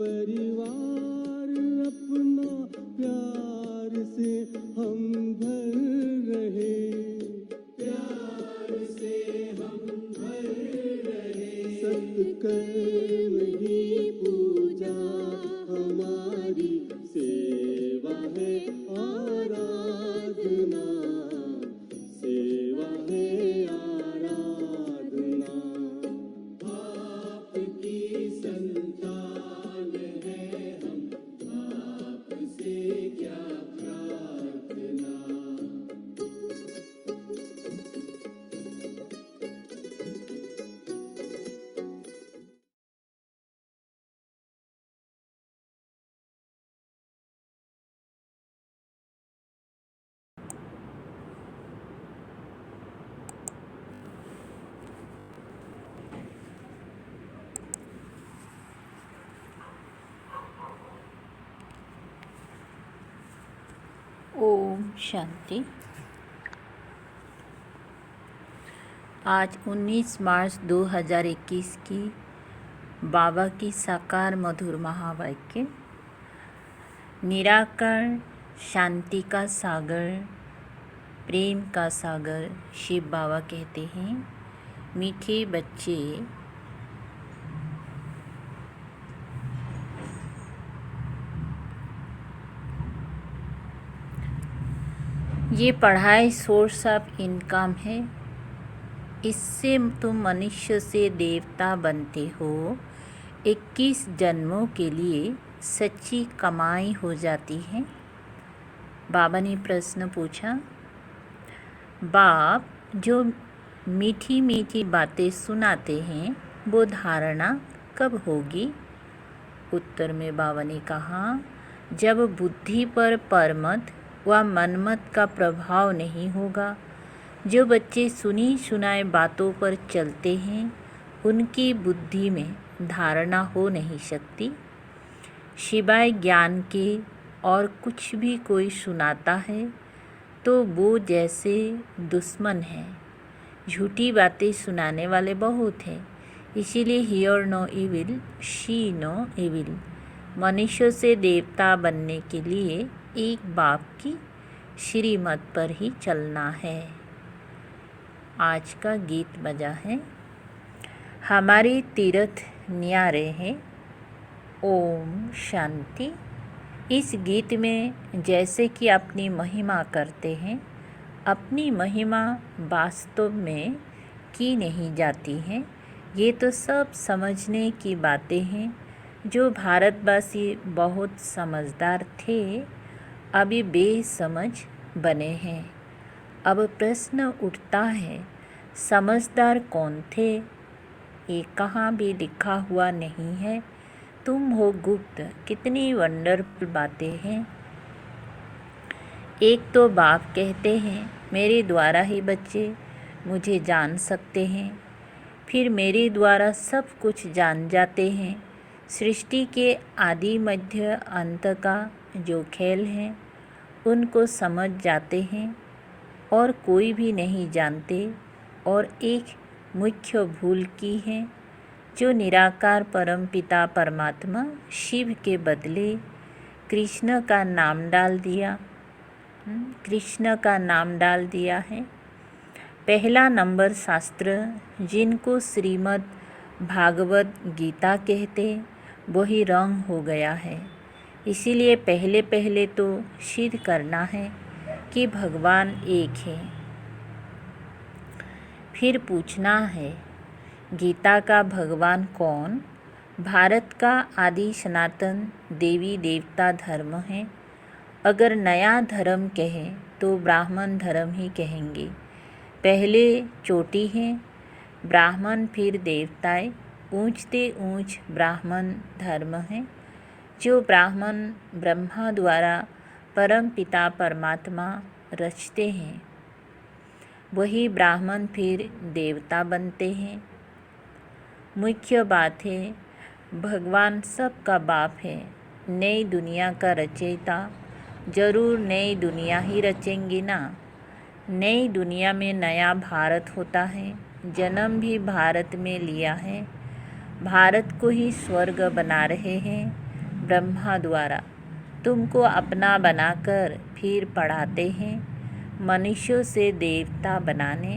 परिवार अपना प्यार से हम भर रहे, प्यार से हम भर रहे। सत्कर्म ही पूजा हमारी सेवा है, आराधना सेवा है आराधना। आपकी संतान है हम, आपसे क्या प्रार्थना। ओम शांति। आज 19 मार्च 2021 की बाबा की साकार मधुर महावाक्य। निराकार शांति का सागर, प्रेम का सागर शिव बाबा कहते हैं। मीठे बच्चे, ये पढ़ाई सोर्स ऑफ इनकम है। इससे तुम मनुष्य से देवता बनते हो। 21 जन्मों के लिए सच्ची कमाई हो जाती है। बाबा ने प्रश्न पूछा, बाप जो मीठी मीठी बातें सुनाते हैं वो धारणा कब होगी? उत्तर में बाबा ने कहा, जब बुद्धि पर परमत व मनमत का प्रभाव नहीं होगा। जो बच्चे सुनी सुनाए बातों पर चलते हैं उनकी बुद्धि में धारणा हो नहीं सकती। सिवाय ज्ञान के और कुछ भी कोई सुनाता है तो वो जैसे दुश्मन है। झूठी बातें सुनाने वाले बहुत हैं, इसीलिए hear no evil, see no evil. मनुष्य से देवता बनने के लिए एक बाप की श्रीमत पर ही चलना है। आज का गीत बजा है, हमारे तीर्थ न्यारे हैं। ओम शांति। इस गीत में जैसे कि अपनी महिमा करते हैं, अपनी महिमा वास्तव में की नहीं जाती हैं। ये तो सब समझने की बातें हैं। जो भारतवासी बहुत समझदार थे, अभी बेसमझ बने हैं। अब प्रश्न उठता है, समझदार कौन थे? ये कहाँ भी लिखा हुआ नहीं है। तुम हो गुप्त। कितनी वंडरफुल बातें हैं। एक तो बाप कहते हैं, मेरे द्वारा ही बच्चे मुझे जान सकते हैं। फिर मेरे द्वारा सब कुछ जान जाते हैं। सृष्टि के आदि मध्य अंत का जो खेल है उनको समझ जाते हैं और कोई भी नहीं जानते। और एक मुख्य भूल की है, जो निराकार परमपिता परमात्मा शिव के बदले कृष्ण का नाम डाल दिया। कृष्ण का नाम डाल दिया है। पहला नंबर शास्त्र जिनको श्रीमद् भागवत गीता कहते वही रंग हो गया है। इसीलिए पहले पहले तो सिद्ध करना है कि भगवान एक है। फिर पूछना है, गीता का भगवान कौन? भारत का आदि सनातन देवी देवता धर्म है। अगर नया धर्म कहें तो ब्राह्मण धर्म ही कहेंगे। पहले चोटी है ब्राह्मण, फिर देवताएं, ऊंचते ऊंच ब्राह्मण धर्म है। जो ब्राह्मण ब्रह्मा द्वारा परम पिता परमात्मा रचते हैं वही ब्राह्मण फिर देवता बनते हैं। मुख्य बात है, भगवान सबका बाप है। नई दुनिया का रचयिता जरूर नई दुनिया ही रचेंगे ना। नई दुनिया में नया भारत होता है। जन्म भी भारत में लिया है। भारत को ही स्वर्ग बना रहे हैं ब्रह्मा द्वारा। तुमको अपना बनाकर फिर पढ़ाते हैं मनुष्यों से देवता बनाने।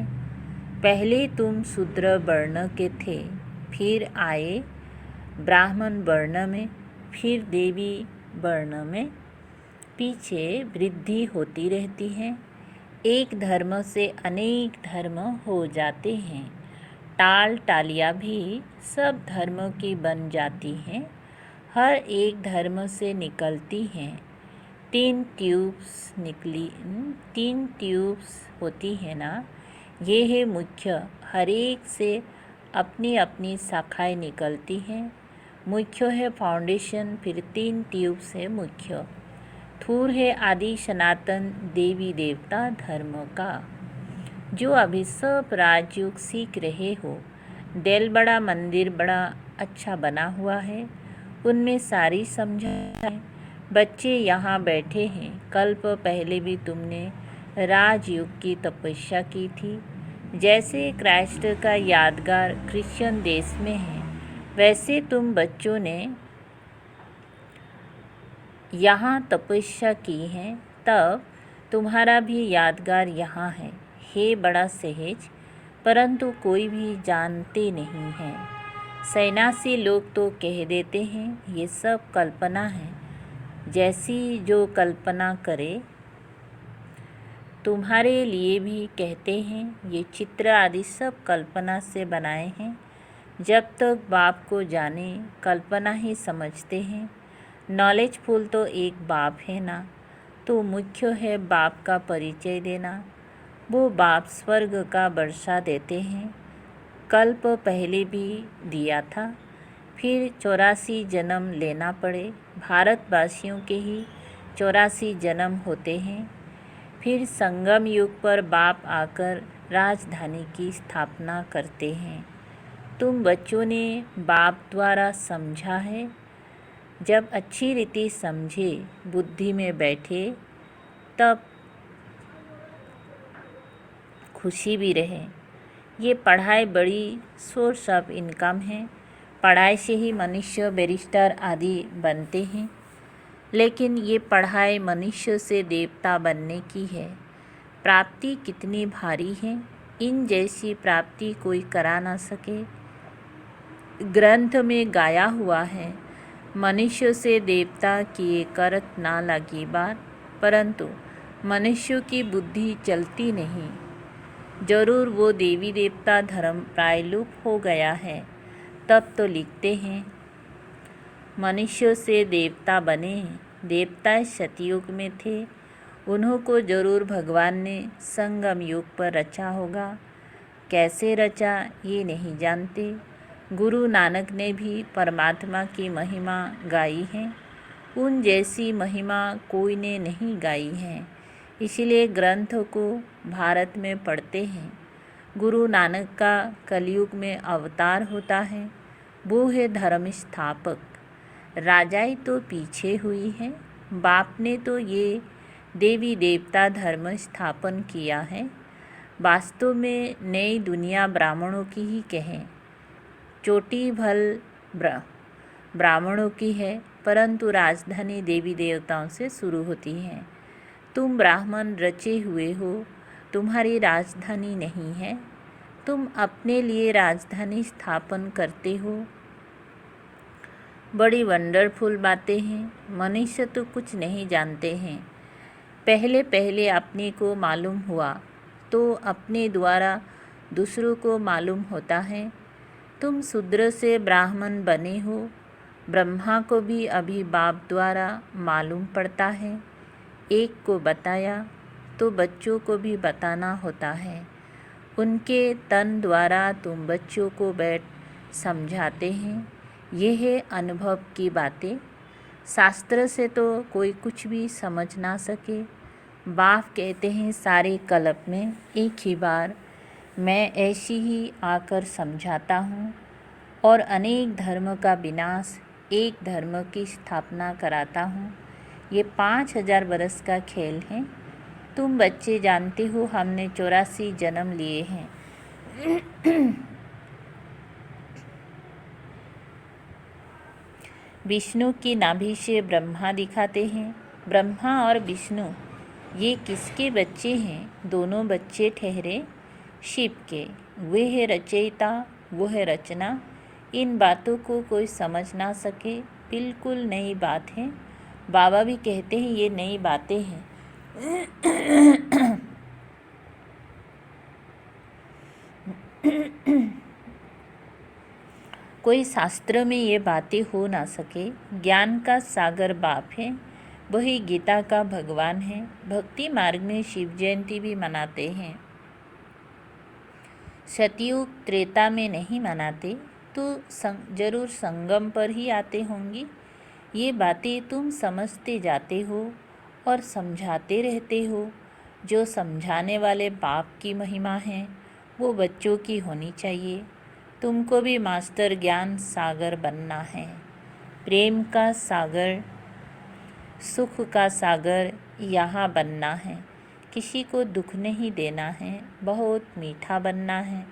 पहले तुम शूद्र वर्ण के थे, फिर आए ब्राह्मण वर्ण में, फिर देवी वर्ण में। पीछे वृद्धि होती रहती है। एक धर्म से अनेक धर्म हो जाते हैं। टाल टालियाँ भी सब धर्मों की बन जाती हैं। हर एक धर्म से निकलती हैं। 3 ट्यूब्स होती है ना। ये है मुख्य। हर एक से अपनी अपनी शाखाएं निकलती हैं। मुख्य है फाउंडेशन, फिर 3 ट्यूब्स है मुख्य। थूर है आदि सनातन देवी देवता धर्म का, जो अभी सब राजयोग सीख रहे हो। दिल बड़ा, मंदिर बड़ा अच्छा बना हुआ है, उनमें सारी समझा है। बच्चे यहाँ बैठे हैं। कल्प पहले भी तुमने राजयोग की तपस्या की थी। जैसे क्राइस्ट का यादगार क्रिश्चियन देश में है, वैसे तुम बच्चों ने यहाँ तपस्या की है, तब तुम्हारा भी यादगार यहाँ है। हे बड़ा सहज, परंतु कोई भी जानते नहीं है। सन्यासी लोग तो कह देते हैं ये सब कल्पना है। जैसी जो कल्पना करे, तुम्हारे लिए भी कहते हैं ये चित्र आदि सब कल्पना से बनाए हैं। जब तक बाप को जाने कल्पना ही समझते हैं। नॉलेजफुल तो एक बाप है ना, तो मुख्य है बाप का परिचय देना। वो बाप स्वर्ग का वर्षा देते हैं। कल्प पहले भी दिया था, फिर 84 जन्म लेना पड़े। भारतवासियों के ही 84 जन्म होते हैं। फिर संगम युग पर बाप आकर राजधानी की स्थापना करते हैं। तुम बच्चों ने बाप द्वारा समझा है। जब अच्छी रीति समझे, बुद्धि में बैठे, तब खुशी भी रहे। ये पढ़ाई बड़ी सोर्स ऑफ इनकम है। पढ़ाई से ही मनुष्य बैरिस्टर आदि बनते हैं। लेकिन ये पढ़ाई मनुष्य से देवता बनने की है। प्राप्ति कितनी भारी है। इन जैसी प्राप्ति कोई करा ना सके। ग्रंथ में गाया हुआ है, मनुष्य से देवता किए करत ना लगी बात। परंतु मनुष्यों की बुद्धि चलती नहीं। जरूर वो देवी देवता धर्म प्रायलुप्त हो गया है। तब तो लिखते हैं मनुष्य से देवता बने। देवता सतयुग में थे, उन्हों को जरूर भगवान ने संगम युग पर रचा होगा। कैसे रचा ये नहीं जानते। गुरु नानक ने भी परमात्मा की महिमा गाई है। उन जैसी महिमा कोई ने नहीं गाई है, इसलिए ग्रंथ को भारत में पढ़ते हैं। गुरु नानक का कलयुग में अवतार होता है। वो है धर्म स्थापक। राजाई तो पीछे हुई है, बाप ने तो ये देवी देवता धर्म स्थापन किया है। वास्तव में नई दुनिया ब्राह्मणों की ही कहें, चोटी भल ब्राह्मणों की है, परंतु राजधानी देवी देवताओं से शुरू होती है। तुम ब्राह्मण रचे हुए हो, तुम्हारी राजधानी नहीं है। तुम अपने लिए राजधानी स्थापन करते हो। बड़ी वंडरफुल बातें हैं। मनुष्य तो कुछ नहीं जानते हैं। पहले पहले अपने को मालूम हुआ तो अपने द्वारा दूसरों को मालूम होता है। तुम शूद्र से ब्राह्मण बने हो, ब्रह्मा को भी अभी बाप द्वारा मालूम पड़ता है। एक को बताया तो बच्चों को भी बताना होता है। उनके तन द्वारा तुम बच्चों को बैठ समझाते हैं। ये है अनुभव की बातें। शास्त्र से तो कोई कुछ भी समझ ना सके। बाप कहते हैं सारे कल्प में एक ही बार मैं ऐसी ही आकर समझाता हूँ और अनेक धर्म का विनाश, एक धर्म की स्थापना कराता हूँ। ये 5000 बरस का खेल है। तुम बच्चे जानते हो हमने 84 जन्म लिए हैं। विष्णु की नाभि से ब्रह्मा दिखाते हैं। ब्रह्मा और विष्णु ये किसके बच्चे हैं? दोनों बच्चे ठहरे शिव के। वे है रचयिता, वो है रचना। इन बातों को कोई समझ ना सके, बिल्कुल नई बात है। बाबा भी कहते हैं ये नई बातें हैं। कोई शास्त्र में ये बातें हो ना सके। ज्ञान का सागर बाप है, वही गीता का भगवान है। भक्ति मार्ग में शिव जयंती भी मनाते हैं। सतयुग त्रेता में नहीं मनाते तो जरूर संगम पर ही आते होंगी। ये बातें तुम समझते जाते हो और समझाते रहते हो। जो समझाने वाले बाप की महिमा है वो बच्चों की होनी चाहिए। तुमको भी मास्टर ज्ञान सागर बनना है। प्रेम का सागर, सुख का सागर यहाँ बनना है। किसी को दुख नहीं देना है, बहुत मीठा बनना है।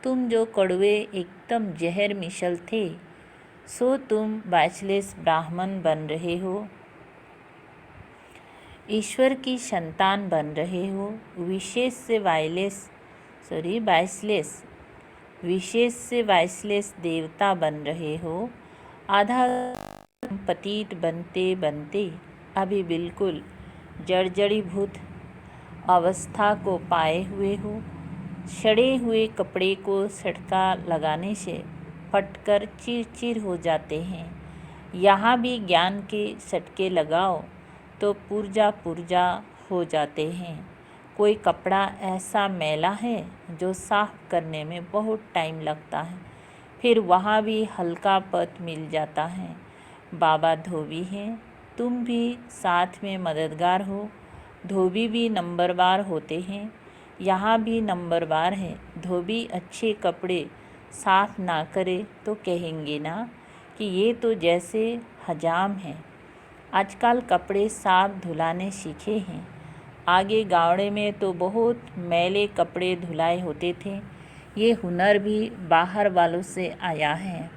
तुम जो कड़वे एकदम जहर मिसल थे, सो तुम बैचलेस ब्राह्मण बन रहे हो, ईश्वर की संतान बन रहे हो। विशेष से वाइसलेस देवता बन रहे हो। आधा पतित बनते बनते अभी बिल्कुल जर्जरीभूत अवस्था को पाए हुए हो। सड़े हुए कपड़े को सटका लगाने से फटकर चिरचिर हो जाते हैं। यहाँ भी ज्ञान के सटके लगाओ तो पुर्जा पुर्जा हो जाते हैं। कोई कपड़ा ऐसा मैला है जो साफ करने में बहुत टाइम लगता है, फिर वहाँ भी हल्का पत मिल जाता है। बाबा धोबी हैं, तुम भी साथ में मददगार हो। धोबी भी नंबरवार होते हैं, यहाँ भी नंबरवार है। धोबी अच्छे कपड़े साफ ना करे तो कहेंगे ना कि ये तो जैसे हजाम है। आजकल कपड़े साफ धुलाने सीखे हैं। आगे गावड़े में तो बहुत मैले कपड़े धुलाए होते थे। ये हुनर भी बाहर वालों से आया है।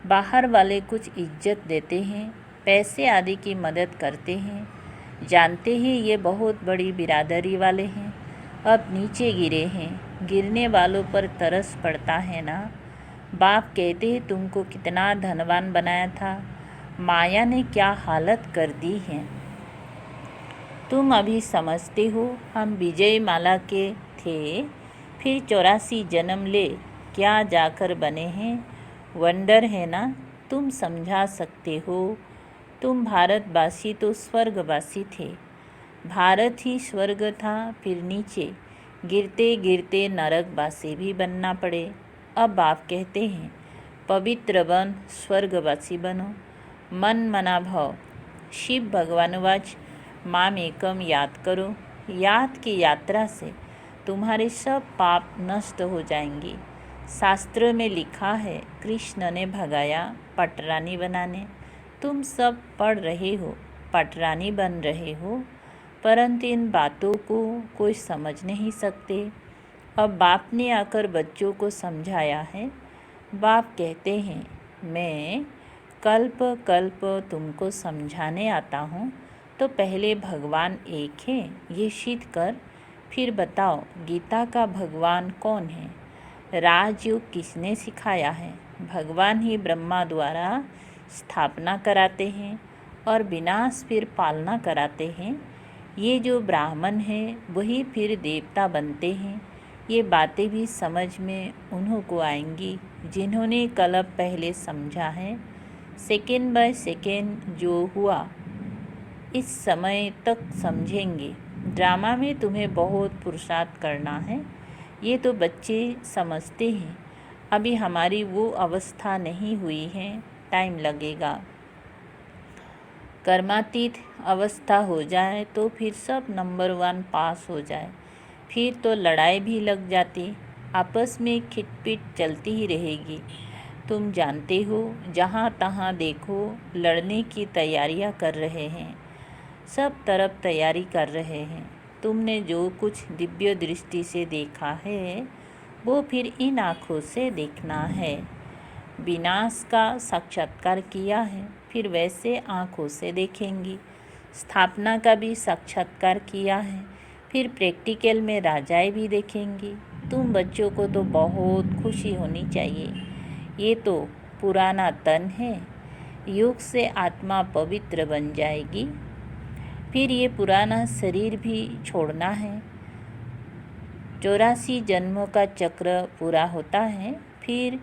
बाहर वाले कुछ इज्जत देते हैं, पैसे आदि की मदद करते हैं। जानते हैं ये बहुत बड़ी बिरादरी वाले हैं, अब नीचे गिरे हैं। गिरने वालों पर तरस पड़ता है ना। बाप कहते हैं तुमको कितना धनवान बनाया था, माया ने क्या हालत कर दी है। तुम अभी समझते हो हम विजय माला के थे, फिर 84 जन्म ले क्या जाकर बने हैं। वंडर है ना। तुम समझा सकते हो। तुम भारतवासी तो स्वर्गवासी थे। भारत ही स्वर्ग था, फिर नीचे गिरते गिरते नरकवासी भी बनना पड़े। अब बाप कहते हैं पवित्र बन, स्वर्गवासी बनो, मन मना भव। शिव भगवानुवाच माम एकम याद करो। याद की यात्रा से तुम्हारे सब पाप नष्ट हो जाएंगे। शास्त्र में लिखा है कृष्ण ने भगाया पटरानी बनाने। तुम सब पढ़ रहे हो, पटरानी बन रहे हो, परंतु इन बातों को कोई समझ नहीं सकते। अब बाप ने आकर बच्चों को समझाया है। बाप कहते हैं मैं कल्प कल्प तुमको समझाने आता हूँ, तो पहले भगवान एक है ये सिद्ध कर, फिर बताओ गीता का भगवान कौन है, राजयोग किसने सिखाया है। भगवान ही ब्रह्मा द्वारा स्थापना कराते हैं और विनाश फिर पालना कराते हैं। ये जो ब्राह्मण हैं वही फिर देवता बनते हैं। ये बातें भी समझ में उन्हों को आएंगी जिन्होंने कल्प पहले समझा है। सेकेंड बाय सेकेंड जो हुआ इस समय तक समझेंगे। ड्रामा में तुम्हें बहुत पुरुषार्थ करना है, ये तो बच्चे समझते हैं। अभी हमारी वो अवस्था नहीं हुई है, टाइम लगेगा। कर्मातीत अवस्था हो जाए तो फिर सब नंबर 1 पास हो जाए, फिर तो लड़ाई भी लग जाती, आपस में खिटपिट चलती ही रहेगी। तुम जानते हो जहाँ तहाँ देखो लड़ने की तैयारियाँ कर रहे हैं, सब तरफ तैयारी कर रहे हैं। तुमने जो कुछ दिव्य दृष्टि से देखा है वो फिर इन आँखों से देखना है। विनाश का साक्षात्कार किया है, फिर वैसे आँखों से देखेंगी। स्थापना का भी साक्षात्कार किया है, फिर प्रैक्टिकल में राजाएं भी देखेंगी। तुम बच्चों को तो बहुत खुशी होनी चाहिए। ये तो पुराना तन है, योग से आत्मा पवित्र बन जाएगी। फिर ये पुराना शरीर भी छोड़ना है। 84 जन्मों का चक्र पूरा होता है, फिर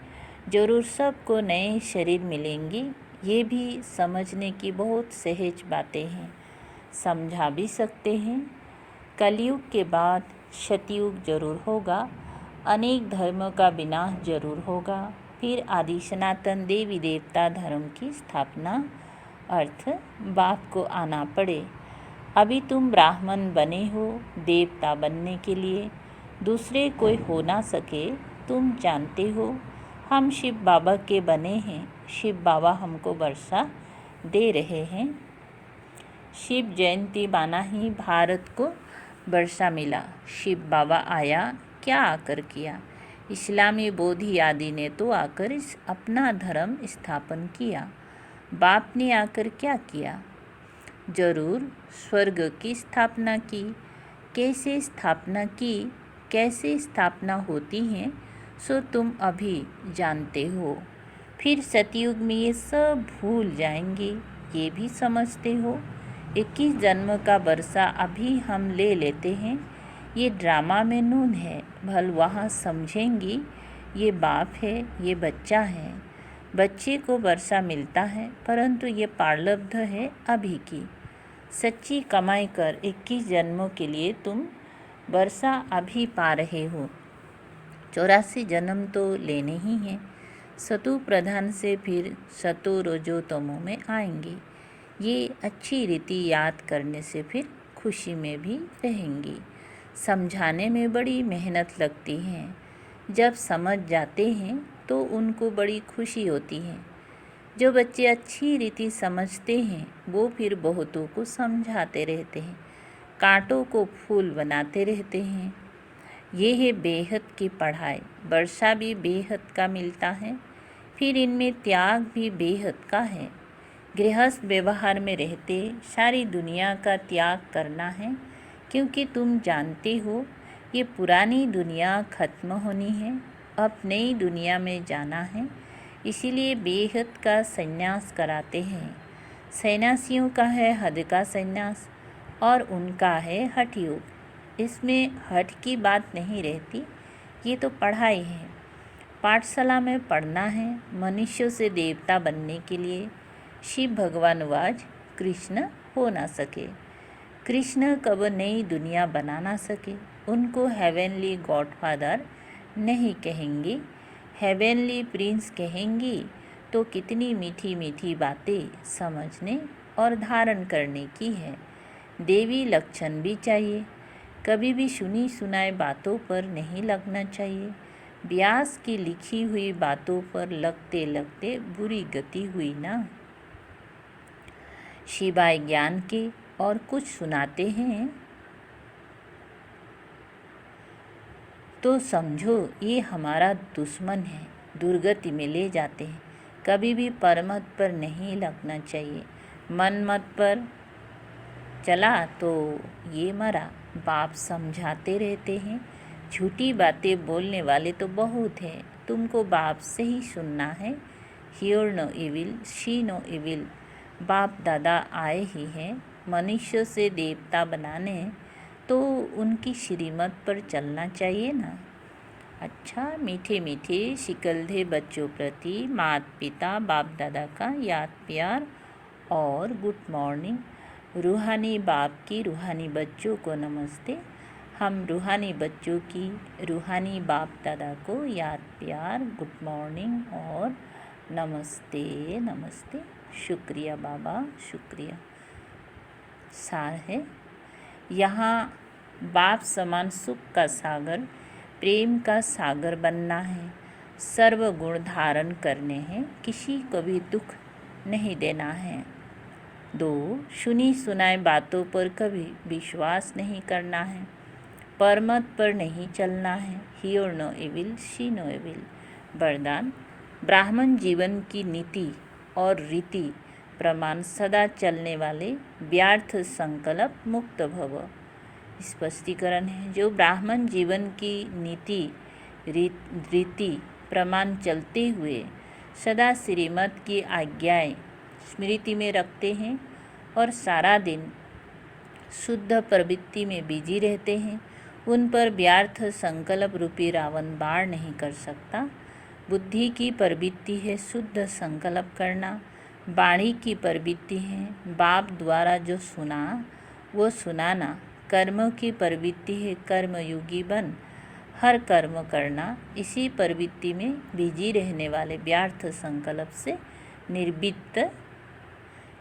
जरूर सबको नए शरीर मिलेंगी। ये भी समझने की बहुत सहज बातें हैं, समझा भी सकते हैं। कलयुग के बाद सतयुग जरूर होगा, अनेक धर्मों का विनाश जरूर होगा, फिर आदि सनातन देवी देवता धर्म की स्थापना, अर्थ बाप को आना पड़े। अभी तुम ब्राह्मण बने हो देवता बनने के लिए, दूसरे कोई हो ना सके। तुम जानते हो हम शिव बाबा के बने हैं, शिव बाबा हमको वर्षा दे रहे हैं। शिव जयंती माना ही भारत को वर्षा मिला। शिव बाबा आया, क्या आकर किया? इस्लामी बोधि आदि ने तो आकर अपना धर्म स्थापन किया। बाप ने आकर क्या किया? जरूर स्वर्ग की स्थापना की। कैसे स्थापना की, कैसे स्थापना होती है सो तुम अभी जानते हो। फिर सतयुग में ये सब भूल जाएंगे, ये भी समझते हो। 21 जन्म का वर्षा अभी हम ले लेते हैं, ये ड्रामा में नून है, भल वहाँ समझेंगी। ये बाप है, ये बच्चा है। बच्चे को वर्षा मिलता है, परंतु ये प्रारब्ध है अभी की। सच्ची कमाई कर 21 जन्मों के लिए तुम वर्षा अभी पा रहे हो। 84 जन्म तो लेने ही हैं। सतु प्रधान से फिर सतो रजो तमो में आएंगे। ये अच्छी रीति याद करने से फिर खुशी में भी रहेंगी। समझाने में बड़ी मेहनत लगती है, जब समझ जाते हैं तो उनको बड़ी खुशी होती है। जो बच्चे अच्छी रीति समझते हैं वो फिर बहुतों को समझाते रहते हैं, कांटों को फूल बनाते रहते हैं। ये है बेहद की पढ़ाई। वर्षा भी बेहद का मिलता है, फिर इनमें त्याग भी बेहद का है। गृहस्थ व्यवहार में रहते सारी दुनिया का त्याग करना है, क्योंकि तुम जानते हो ये पुरानी दुनिया खत्म होनी है, अब नई दुनिया में जाना है। इसीलिए बेहद का संन्यास कराते हैं। सन्यासियों का है हद का संन्यास और उनका है हठ योग। इसमें हठ की बात नहीं रहती, ये तो पढ़ाई है। पाठशाला में पढ़ना है मनुष्यों से देवता बनने के लिए। शिव भगवान वाज कृष्ण हो ना सके, कृष्ण कब नई दुनिया बना ना सके, उनको हेवेनली गॉडफादर नहीं कहेंगी, हेवेनली प्रिंस कहेंगी। तो कितनी मीठी मीठी बातें समझने और धारण करने की है। देवी लक्षण भी चाहिए, कभी भी सुनी सुनाई बातों पर नहीं लगना चाहिए। व्यास की लिखी हुई बातों पर लगते लगते बुरी गति हुई ना। शिवाय ज्ञान के और कुछ सुनाते हैं तो समझो ये हमारा दुश्मन है, दुर्गति में ले जाते हैं। कभी भी परमत पर नहीं लगना चाहिए। मनमत पर चला तो ये मरा। बाप समझाते रहते हैं, झूठी बातें बोलने वाले तो बहुत हैं, तुमको बाप से ही सुनना है। Hear no evil, see no evil. बाप दादा आए ही हैं मनुष्य से देवता बनाने, तो उनकी श्रीमत पर चलना चाहिए ना। अच्छा, मीठे मीठे शिकलधे बच्चों प्रति माता पिता बाप दादा का याद प्यार और गुड मॉर्निंग। रूहानी बाप की रूहानी बच्चों को नमस्ते। हम रूहानी बच्चों की रूहानी बाप दादा को याद प्यार, गुड मॉर्निंग और नमस्ते नमस्ते। शुक्रिया बाबा, शुक्रिया। सार है, यहाँ बाप समान सुख का सागर, प्रेम का सागर बनना है, सर्व गुण धारण करने हैं, किसी को भी दुख नहीं देना है। 2, सुनी सुनाई बातों पर कभी विश्वास नहीं करना है, परमत पर नहीं चलना है। Hear no evil, see no evil. वरदान, ब्राह्मण जीवन की नीति और रीति प्रमाण सदा चलने वाले, व्यर्थ संकल्प मुक्त भव। स्पष्टीकरण है, जो ब्राह्मण जीवन की नीति रीति प्रमाण चलते हुए सदा श्रीमत की आज्ञाएं स्मृति में रखते हैं और सारा दिन शुद्ध प्रवृत्ति में बिजी रहते हैं, उन पर व्यर्थ संकल्प रूपी रावण वार नहीं कर सकता। बुद्धि की प्रवृत्ति है शुद्ध संकल्प करना, वाणी की प्रवृत्ति है बाप द्वारा जो सुना वो सुनाना, कर्मों की प्रवृत्ति है कर्मयोगी बन हर कर्म करना। इसी प्रवृत्ति में बिजी रहने वाले व्यर्थ संकल्प से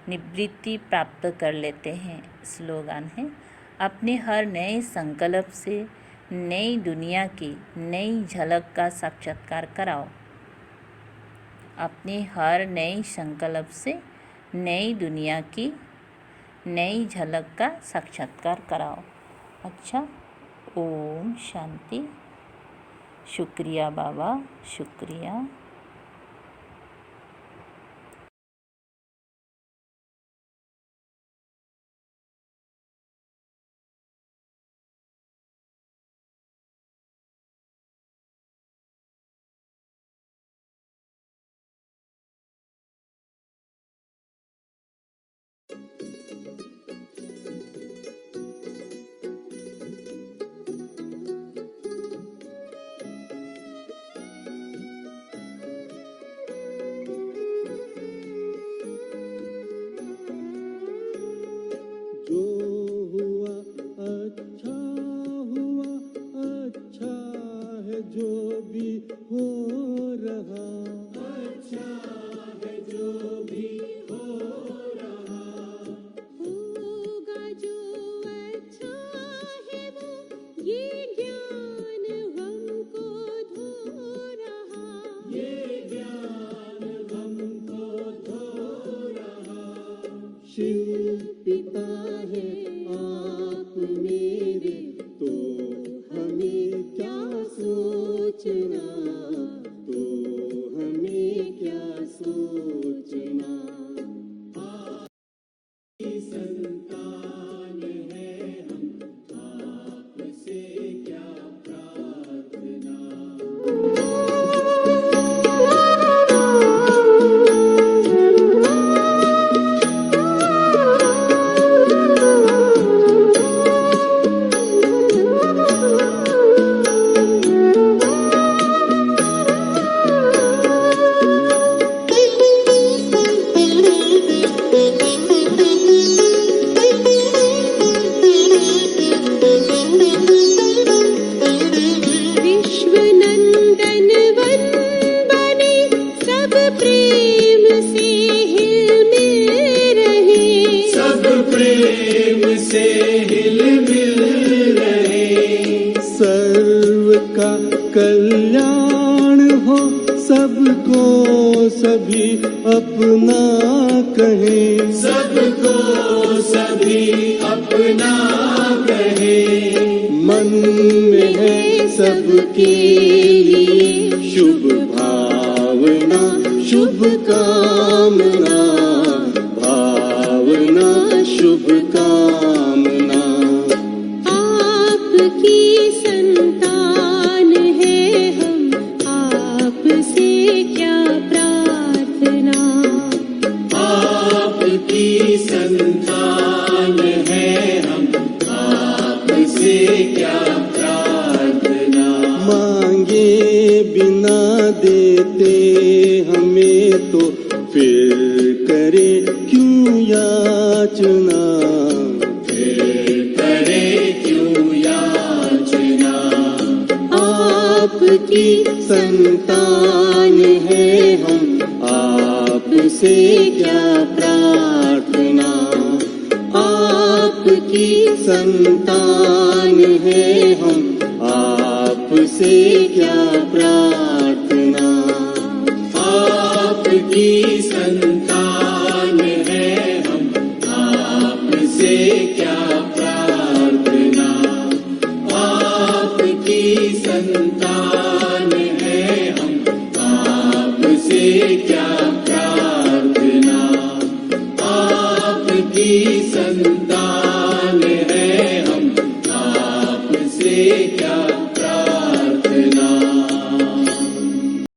निवृत्ति प्राप्त कर लेते हैं। स्लोगन है, अपने हर नए संकल्प से नई दुनिया की नई झलक का साक्षात्कार कराओ। अपने हर नए संकल्प से नई दुनिया की नई झलक का साक्षात्कार कराओ। अच्छा, ओम शांति। शुक्रिया बाबा, शुक्रिया। जो हुआ अच्छा हुआ, अच्छा है जो भी हो रहा, अच्छा है जो भी हो रहा। होगा जो अच्छा है वो, ये ज्ञान हमको धो रहा, ये ज्ञान हमको धो रहा। शिव पिता है आप मेरे, तो हमें क्या सोचना, तो हमें क्या सोचना। आपकी संतान है हम, आपसे क्या प्रार्थना। प्रेम से हिलमिल रहे। सर्व का कल्याण हो, सबको सभी अपना कहें। सबको सभी अपना कहें। मन में है सबके लिए शुभ भावना, शुभ कामना, भावना शुभ कामना। आपकी संतान है हम, आपसे क्या प्रार्थना। आपकी संतान है हम, आपसे क्या प्रार्थना। मांगे बिना देते हमें तो फिर करे क्यों याचना। फिर करे क्यों याचना। आपकी संतान है हम, आपसे क्या प्रार्थना। आपकी संतान है हम, आपसे क्या प्रार्थना। आपकी संतान है हम, आपसे क्या प्रार्थना। आपकी संतान है हम, आपसे क्या प्रार्थना। आपकी संतान है हम, आपसे क्या